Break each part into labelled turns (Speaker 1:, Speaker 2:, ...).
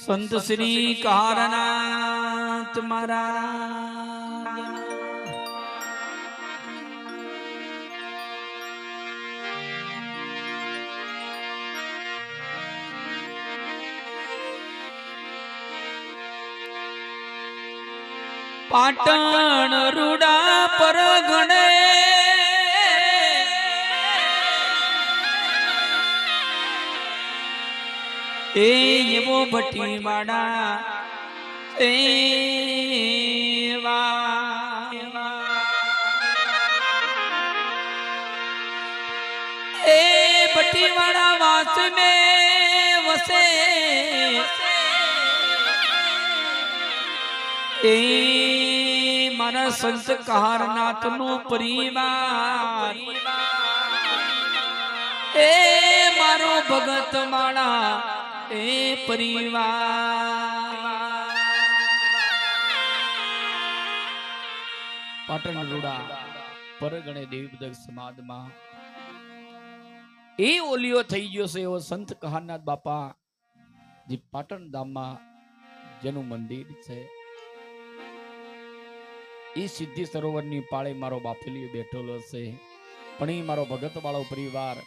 Speaker 1: संत श्री कहारनाथ महाराज पाटण रूडा परगणे एवो भटीवाड़ा एवा ए भटीवाड़ा वास में वसे ए मारा संत कहारनाथ नो परिवार ए मारो भगत माड़ा ए परिवार पाटण रूडा परगणे देवीबदक समाज में ए ओलियो थई गयो से एवो संत कहारनाथ बापा जी पाटण धाम में जेनु मंदिर छे ई सिद्धि सरोवर नी पाळे मारो बापेलियो बैठेलो छे पण ई मारो भगत वाळो परिवार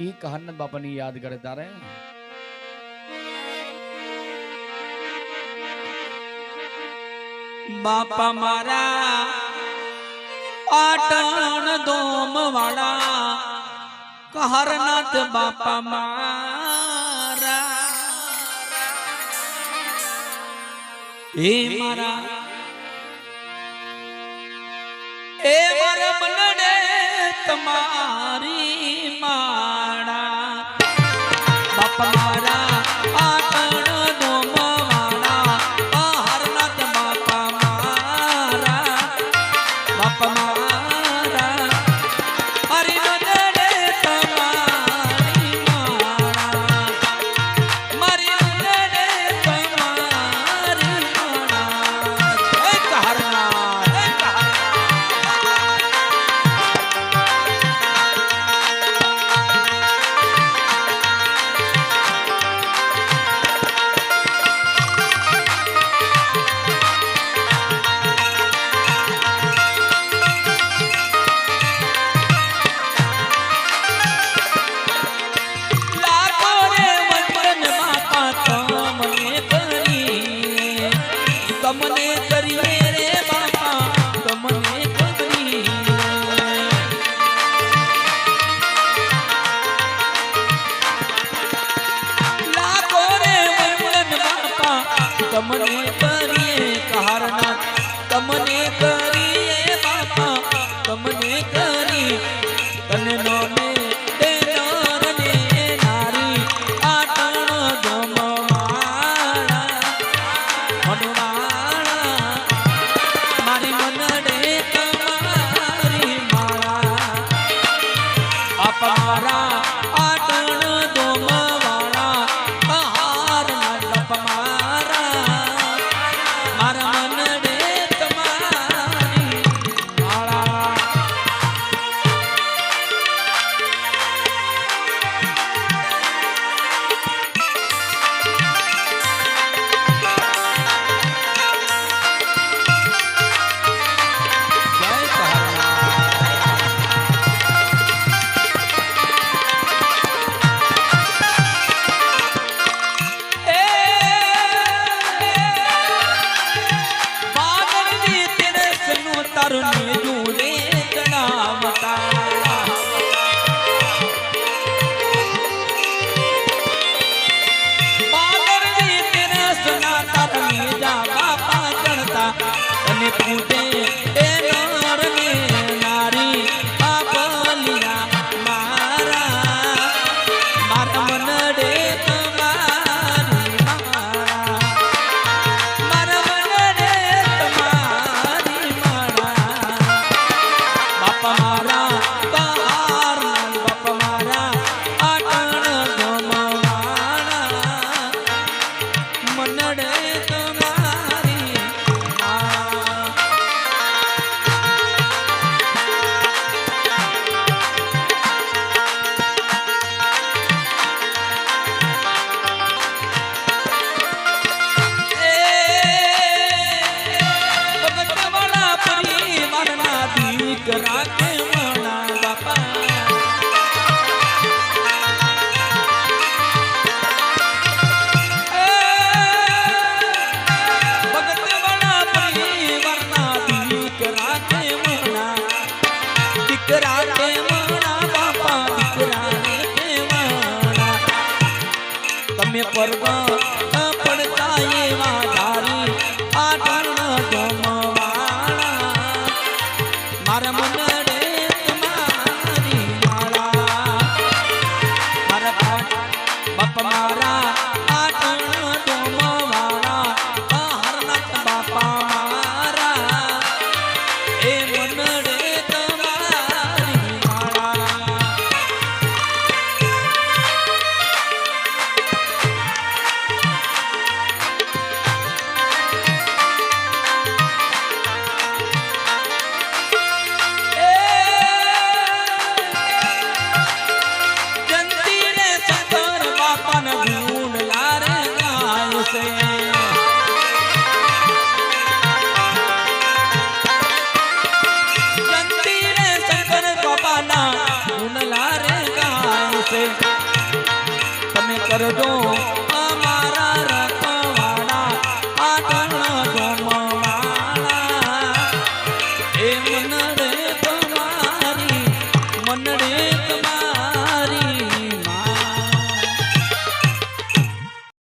Speaker 1: ई कहारनाथ बापा नी याद करे तारे बापा मारा पाटण दोम वाला कहारनाथ बापा मारा ए मारा ए मारा मनडे तुम्हारी माड़ा बापा मारा पाटण दोम वाला कहारनाथ बापा मारा बापा मारा हरि मनडे तुम्हारी माड़ा मरि मनडे तुम्हारी माड़ा जय कहारनाथ जय तमने करिए कहारनाथ तमने करिए बापा तमने करी तने नोने देनार ने नारी पाटण दोम वाला मनवाड़ा मारी मनडे तुम्हारी माला बापा मारा पाटण दोम वाला कहारनाथ बापा मारा मारा मनडे तुम्हारी माला जय कहारनाथ ए बादल दी तेरे सनु तरुणी जूले जनावता बादल दी तेरे सना तरुणी जा बापा चढ़ता तने पूजे ए नार ने नारी बापलिया मारा मारा मनडे तुम्हारी मारा मारा मनडे तुम्हारी मारा बापा मारा कहारनाथ बापा मारा पाटण दोम वाला मनडे तुम्हारी मारा
Speaker 2: સ્વર્ગ પડતા એવા ધારી આટણ ધોમવાળા મારા મનડે તમારી માળા મારા બાપ મારા આટણ ધોમવાળા હરનાથ બાપા મારા એ મનડે તમારી માળા તમે કરજો